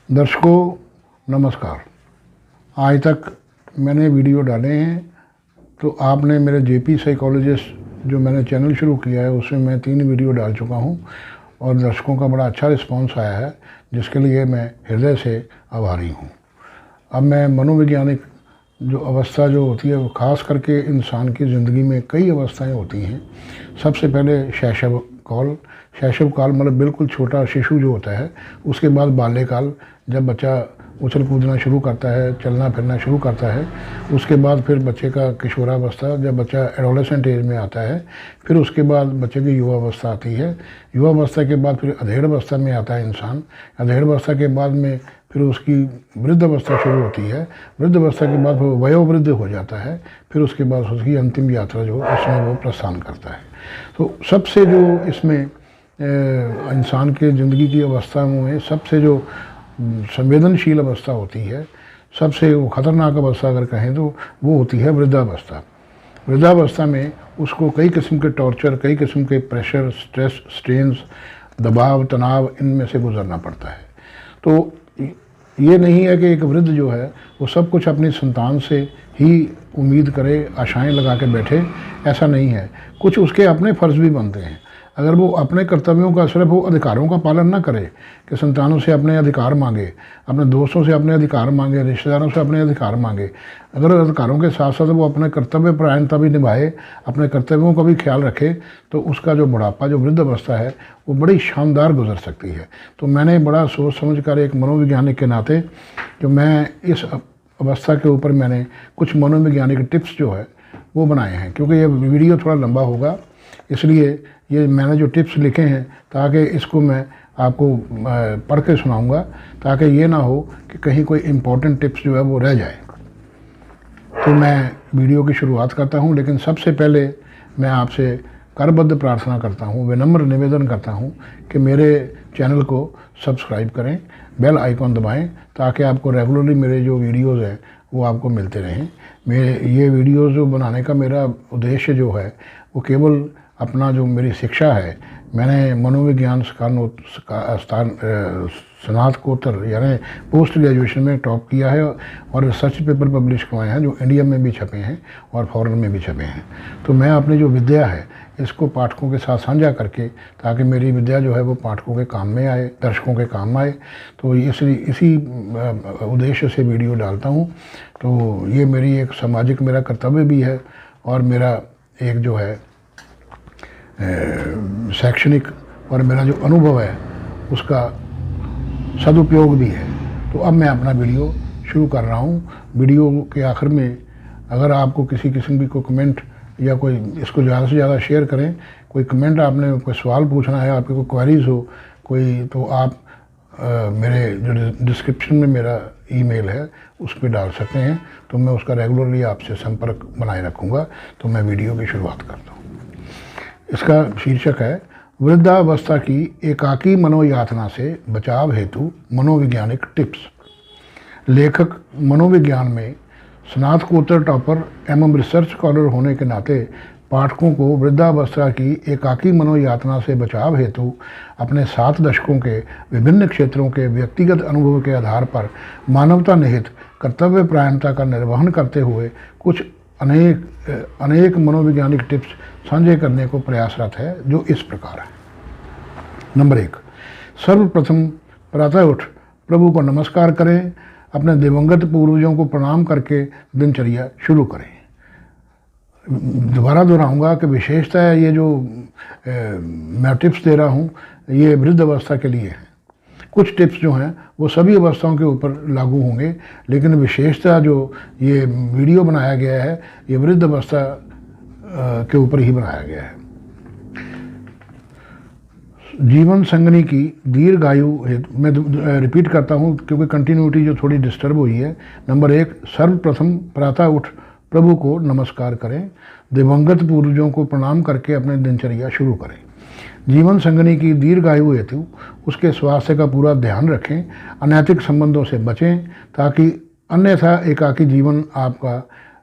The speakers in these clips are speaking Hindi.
दर्शकों नमस्कार। आज तक मैंने वीडियो डाले हैं तो आपने मेरे जेपी साइकोलॉजिस्ट जो मैंने चैनल शुरू किया है उसमें मैं 3 वीडियो डाल चुका हूं और दर्शकों का बड़ा अच्छा रिस्पांस आया है, जिसके लिए मैं हृदय से आभारी हूं। अब मैं मनोवैज्ञानिक जो अवस्था जो होती है वो ख़ास करके इंसान की ज़िंदगी में कई अवस्थाएं होती हैं। सबसे पहले शैशव काल मतलब बिल्कुल छोटा शिशु जो होता है, उसके बाद बाल्यकाल जब बच्चा उछल कूदना शुरू करता है, चलना फिरना शुरू करता है, उसके बाद फिर बच्चे का किशोरावस्था जब बच्चा एडोलेसेंट एज में आता है, फिर उसके बाद बच्चे की युवावस्था आती है, युवावस्था के बाद फिर अधेड़ अवस्था में आता है इंसान, अधेड़ अवस्था के बाद में फिर उसकी वृद्ध अवस्था शुरू होती है, वृद्ध अवस्था के बाद वो वयोवृद्ध हो जाता है, फिर उसके बाद उसकी अंतिम यात्रा जो उसमें वो प्रस्थान करता है। तो सबसे जो इसमें इंसान के ज़िंदगी की अवस्थाओं में सबसे जो संवेदनशील अवस्था होती है, सबसे वो ख़तरनाक अवस्था अगर कहें तो वो होती है वृद्धावस्था। वृद्धावस्था में उसको कई किस्म के टॉर्चर, कई किस्म के प्रेशर, स्ट्रेस, स्ट्रेन्स, दबाव, तनाव इनमें से गुजरना पड़ता है। तो ये नहीं है कि एक वृद्ध जो है वो सब कुछ अपनी संतान से ही उम्मीद करे, आशाएं लगा के बैठे, ऐसा नहीं है। कुछ उसके अपने फ़र्ज़ भी बनते हैं। अगर वो अपने कर्तव्यों का सिर्फ वो अधिकारों का पालन ना करे कि संतानों से अपने अधिकार मांगे, अपने दोस्तों से अपने अधिकार मांगे, रिश्तेदारों से अपने अधिकार मांगे, अगर अधिकारों के साथ साथ वो अपने कर्तव्य परायणता भी निभाए, अपने कर्तव्यों का भी ख्याल रखे, तो उसका जो बुढ़ापा, जो वृद्ध अवस्था है, वो बड़ी शानदार गुजर सकती है। तो मैंने बड़ा सोच समझ कर एक मनोवैज्ञानिक के नाते जो मैं इस अवस्था के ऊपर मैंने कुछ मनोवैज्ञानिक टिप्स जो है वो बनाए हैं। क्योंकि ये वीडियो थोड़ा लंबा होगा, इसलिए ये मैंने जो टिप्स लिखे हैं ताकि इसको मैं आपको पढ़ के सुनाऊंगा, ताकि ये ना हो कि कहीं कोई इम्पोर्टेंट टिप्स जो है वो रह जाए। तो मैं वीडियो की शुरुआत करता हूं, लेकिन सबसे पहले मैं आपसे करबद्ध प्रार्थना करता हूं, विनम्र निवेदन करता हूं कि मेरे चैनल को सब्सक्राइब करें, बेल आइकॉन दबाएं, ताकि आपको रेगुलरली मेरे जो वीडियोज़ हैं वो आपको मिलते रहें। ये वीडियोज़ जो बनाने का मेरा उद्देश्य जो है वो केवल अपना जो मेरी शिक्षा है, मैंने मनोविज्ञान स्नातकोत्तर यानी पोस्ट ग्रेजुएशन में टॉप किया है और रिसर्च पेपर पब्लिश करवाए हैं जो इंडिया में भी छपे हैं और फॉरेन में भी छपे हैं। तो मैं अपनी जो विद्या है इसको पाठकों के साथ साझा करके, ताकि मेरी विद्या जो है वो पाठकों के काम में आए, दर्शकों के काम आए, तो इसी उद्देश्य से वीडियो डालता हूँ। तो ये मेरी एक सामाजिक मेरा कर्तव्य भी है और मेरा एक जो है शैक्षणिक और मेरा जो अनुभव है उसका सदुपयोग भी है। तो अब मैं अपना वीडियो शुरू कर रहा हूँ। वीडियो के आखिर में अगर आपको किसी किस्म की कोई कमेंट या कोई इसको ज़्यादा से ज़्यादा शेयर करें, कोई कमेंट आपने कोई सवाल पूछना है, आपकी कोई क्वेरीज हो कोई, तो आप मेरे जो डिस्क्रिप्शन में मेरा ईमेल है उस पर डाल सकते हैं। तो मैं उसका रेगुलरली आपसे संपर्क बनाए रखूँगा। तो मैं वीडियो की शुरुआत करता हूँ। इसका शीर्षक है वृद्धावस्था की एकाकी मनोयातना से बचाव हेतु मनोवैज्ञानिक टिप्स। लेखक मनोविज्ञान में स्नातकोत्तर टॉपर एवं रिसर्च स्कॉलर होने के नाते पाठकों को वृद्धावस्था की एकाकी मनोयातना से बचाव हेतु अपने 7 दशकों के विभिन्न क्षेत्रों के व्यक्तिगत अनुभव के आधार पर मानवता निहित कर्तव्य परायणता का निर्वहन करते हुए कुछ अनेक मनोवैज्ञानिक टिप्स साझे करने को प्रयासरत है, जो इस प्रकार है। नंबर 1, सर्वप्रथम प्रातः उठ प्रभु को नमस्कार करें, अपने दिवंगत पूर्वजों को प्रणाम करके दिनचर्या शुरू करें। दोबारा दोहराऊंगा कि विशेषता है ये जो मैं टिप्स दे रहा हूँ ये वृद्ध अवस्था के लिए है। कुछ टिप्स जो हैं वो सभी अवस्थाओं के ऊपर लागू होंगे, लेकिन विशेषता जो ये वीडियो बनाया गया है ये वृद्ध अवस्था के ऊपर ही बनाया गया है। जीवन संगनी की दीर्घायु हेतु, मैं रिपीट करता हूँ क्योंकि कंटिन्यूटी जो थोड़ी डिस्टर्ब हुई है। नंबर 1, सर्वप्रथम प्रातः उठ प्रभु को नमस्कार करें, दिवंगत पूर्वजों को प्रणाम करके अपने दिनचर्या शुरू करें। जीवन संगनी की दीर्घायु हेतु उसके स्वास्थ्य का पूरा ध्यान रखें, अनैतिक संबंधों से बचें, ताकि अन्यथा एकाकी जीवन आपका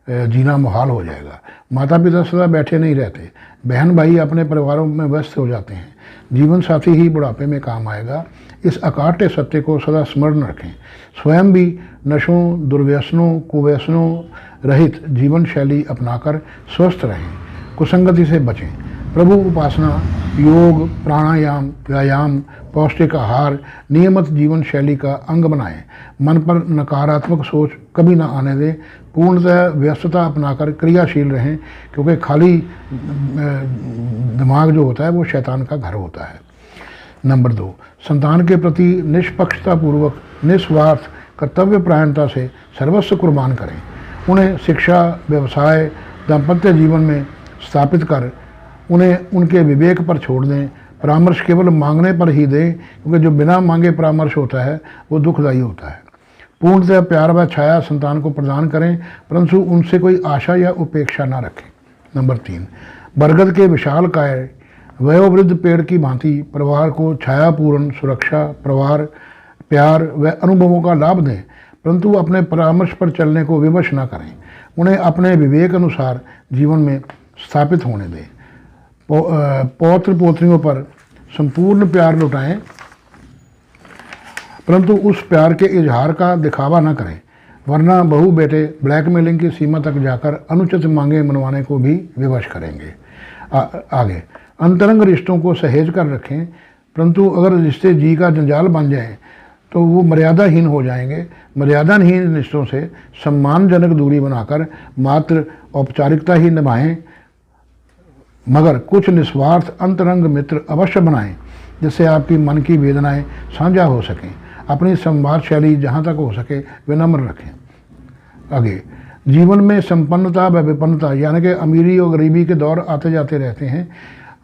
जीना मुहाल हो जाएगा। माता पिता सदा बैठे नहीं रहते, बहन भाई अपने परिवारों में व्यस्त हो जाते हैं, जीवन साथी ही बुढ़ापे में काम आएगा। इस अकाट्य सत्य को सदा स्मरण रखें। स्वयं भी नशों, दुर्व्यसनों, कुव्यसनों रहित जीवन शैली अपनाकर स्वस्थ रहें, कुसंगति से बचें। प्रभु उपासना, योग, प्राणायाम, व्यायाम, पौष्टिक आहार, नियमित जीवन शैली का अंग बनाएं। मन पर नकारात्मक सोच कभी ना आने दें। पूर्णतः व्यस्तता अपनाकर क्रियाशील रहें, क्योंकि खाली दिमाग जो होता है वो शैतान का घर होता है। नंबर 2, संतान के प्रति निष्पक्षतापूर्वक, निस्वार्थ, कर्तव्यपरायणता से सर्वस्व कुर्बान करें। उन्हें शिक्षा, व्यवसाय, दाम्पत्य जीवन में स्थापित कर उन्हें उनके विवेक पर छोड़ दें। परामर्श केवल मांगने पर ही दें, क्योंकि जो बिना मांगे परामर्श होता है वो दुखदायी होता है। पूर्णतः प्यार व छाया संतान को प्रदान करें, परंतु उनसे कोई आशा या उपेक्षा न रखें। नंबर 3, बरगद के विशालकाय वयोवृद्ध पेड़ की भांति परिवार को छायापूर्ण सुरक्षा, परिवार, प्यार व अनुभवों का लाभ दें, परंतु अपने परामर्श पर चलने को विवश न करें। उन्हें अपने विवेक अनुसार जीवन में स्थापित होने दें। पौत्र पोत्रियों पर संपूर्ण प्यार लुटाएं, परंतु उस प्यार के इजहार का दिखावा न करें, वरना बहू बेटे ब्लैकमेलिंग की सीमा तक जाकर अनुचित मांगे मनवाने को भी विवश करेंगे। आगे, अंतरंग रिश्तों को सहेज कर रखें, परंतु अगर रिश्ते जी का जंजाल बन जाएं तो वो मर्यादाहीन हो जाएंगे। मर्यादाहीन रिश्तों से सम्मानजनक दूरी बनाकर मात्र औपचारिकता ही निभाएं, मगर कुछ निस्वार्थ अंतरंग मित्र अवश्य बनाएं, जिससे आपकी मन की वेदनाएं साझा हो सकें। अपनी संवाद शैली जहाँ तक हो सके विनम्र रखें। आगे, जीवन में संपन्नता व विपन्नता यानी कि अमीरी और गरीबी के दौर आते जाते रहते हैं।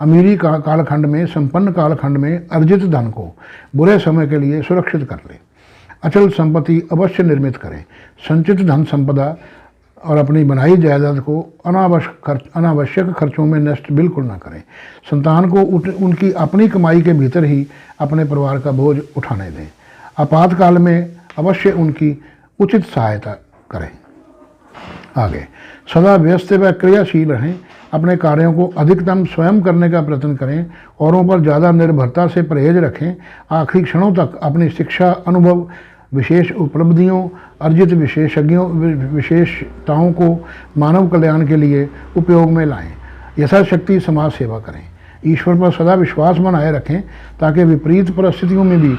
अमीरी कालखंड में, संपन्न कालखंड में अर्जित धन को बुरे समय के लिए सुरक्षित कर लें। अचल संपत्ति अवश्य निर्मित करें। संचित धन संपदा और अपनी बनाई जायदाद को अनावश्यक खर्चों में नष्ट बिल्कुल ना करें। संतान को उनकी अपनी कमाई के भीतर ही अपने परिवार का बोझ उठाने दें। आपातकाल में अवश्य उनकी उचित सहायता करें। आगे, सदा व्यस्त व क्रियाशील रहें। अपने कार्यों को अधिकतम स्वयं करने का प्रयत्न करें। औरों पर ज़्यादा निर्भरता से परहेज रखें। आखिरी क्षणों तक अपनी शिक्षा, अनुभव, विशेष उपलब्धियों, अर्जित विशेषताओं को मानव कल्याण के लिए उपयोग में लाएं। यथाशक्ति समाज सेवा करें। ईश्वर पर सदा विश्वास बनाए रखें, ताकि विपरीत परिस्थितियों में भी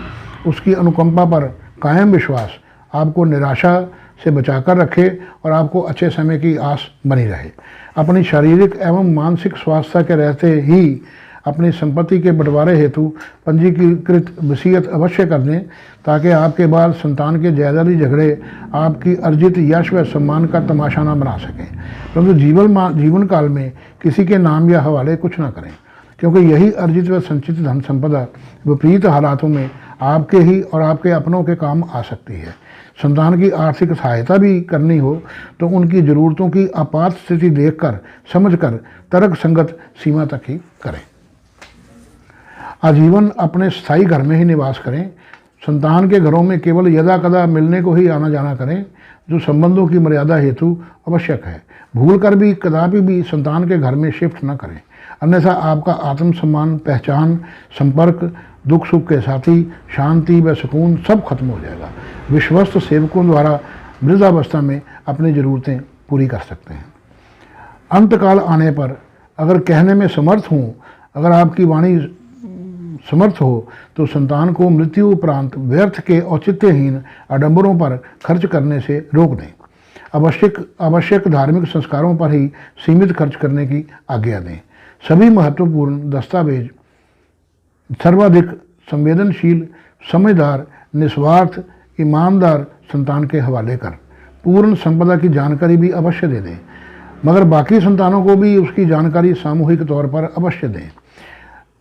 उसकी अनुकंपा पर कायम विश्वास आपको निराशा से बचाकर रखे और आपको अच्छे समय की आस बनी रहे। अपनी शारीरिक एवं मानसिक स्वास्थ्य के रहते ही अपनी संपत्ति के बंटवारे हेतु पंजीकृत वसीयत अवश्य कर दें, ताकि आपके बाद संतान के जायदादी झगड़े आपकी अर्जित यश व सम्मान का तमाशा न बना सकें। परंतु जीवन काल में किसी के नाम या हवाले कुछ न करें, क्योंकि यही अर्जित व संचित धन संपदा विपरीत हालातों में आपके ही और आपके अपनों के काम आ सकती है। संतान की आर्थिक सहायता भी करनी हो तो उनकी ज़रूरतों की आपात स्थिति देखकर समझकर तर्क संगत सीमा तक ही करें। आजीवन अपने स्थायी घर में ही निवास करें। संतान के घरों में केवल यदा कदा मिलने को ही आना जाना करें, जो संबंधों की मर्यादा हेतु आवश्यक है। भूल कर भी कदापि भी संतान के घर में शिफ्ट न करें, अन्यथा आपका आत्मसम्मान, पहचान, संपर्क, दुख सुख के साथी, शांति व सुकून सब खत्म हो जाएगा। विश्वस्त सेवकों द्वारा वृद्धावस्था में अपनी ज़रूरतें पूरी कर सकते हैं। अंतकाल आने पर अगर कहने में समर्थ हूँ, अगर आपकी वाणी समर्थ हो, तो संतान को मृत्यु उपरांत व्यर्थ के औचित्यहीन आडंबरों पर खर्च करने से रोक दें। आवश्यक धार्मिक संस्कारों पर ही सीमित खर्च करने की आज्ञा दें। सभी महत्वपूर्ण दस्तावेज सर्वाधिक संवेदनशील, समझदार, निस्वार्थ, ईमानदार संतान के हवाले कर पूर्ण संपदा की जानकारी भी अवश्य दे दें, मगर बाकी संतानों को भी उसकी जानकारी सामूहिक तौर पर अवश्य दें।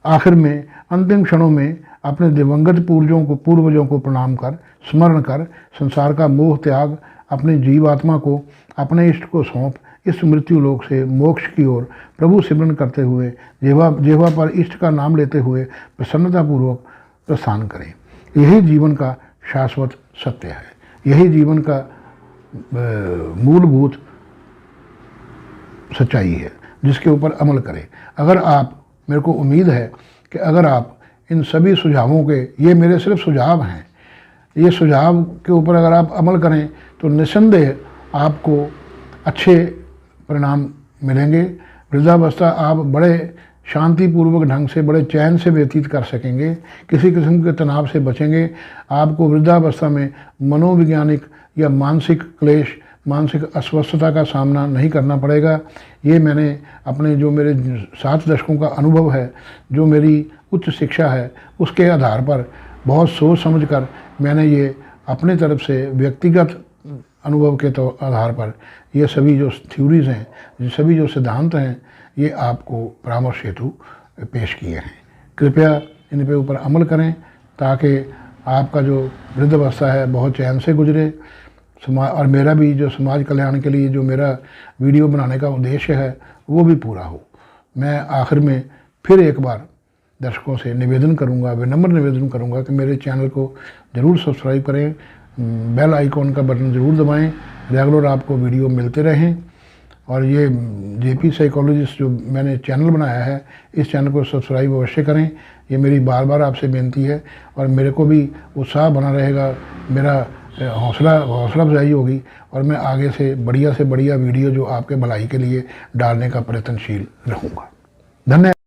आखिर में अंतिम क्षणों में अपने दिवंगत पूर्वजों को प्रणाम कर, स्मरण कर, संसार का मोह त्याग, अपनी जीवात्मा को अपने इष्ट को सौंप इस मृत्यु लोक से मोक्ष की ओर प्रभु सिमरन करते हुए जेवा पर इष्ट का नाम लेते हुए प्रसन्नतापूर्वक प्रस्थान करें। यही जीवन का शाश्वत सत्य है। यही जीवन का मूलभूत सच्चाई है, जिसके ऊपर अमल करें। अगर आप, मेरे को उम्मीद है कि अगर आप इन सभी सुझावों के, ये मेरे सिर्फ सुझाव हैं, ये सुझाव के ऊपर अगर आप अमल करें तो निस्संदेह आपको अच्छे परिणाम मिलेंगे। वृद्धावस्था आप बड़े शांतिपूर्वक ढंग से, बड़े चैन से व्यतीत कर सकेंगे, किसी किस्म के तनाव से बचेंगे। आपको वृद्धावस्था में मनोवैज्ञानिक या मानसिक क्लेश, मानसिक अस्वस्थता का सामना नहीं करना पड़ेगा। ये मैंने अपने जो मेरे 7 दशकों का अनुभव है, जो मेरी उच्च शिक्षा है, उसके आधार पर बहुत सोच समझ कर मैंने ये अपने तरफ से व्यक्तिगत अनुभव के तो आधार पर ये सभी जो थ्योरीज़ हैं, ये सभी जो सिद्धांत हैं, ये आपको परामर्श हेतु पेश किए हैं। कृपया इन पे ऊपर अमल करें ताकि आपका जो वृद्धावस्था है बहुत चैन से गुजरे। समाज और मेरा भी जो समाज कल्याण के लिए जो मेरा वीडियो बनाने का उद्देश्य है वो भी पूरा हो। मैं आखिर में फिर एक बार दर्शकों से निवेदन करूंगा, विनम्र निवेदन करूंगा कि मेरे चैनल को ज़रूर सब्सक्राइब करें, बेल आइकॉन का बटन ज़रूर दबाएं, रेगुलर आपको वीडियो मिलते रहें। और ये जेपी साइकोलॉजिस्ट जो मैंने चैनल बनाया है, इस चैनल को सब्सक्राइब अवश्य करें, ये मेरी बार बार आपसे बेनती है। और मेरे को भी उत्साह बना रहेगा, मेरा हौसला अफजाई होगी और मैं आगे से बढ़िया वीडियो जो आपके भलाई के लिए डालने का प्रयत्नशील रहूँगा। धन्यवाद।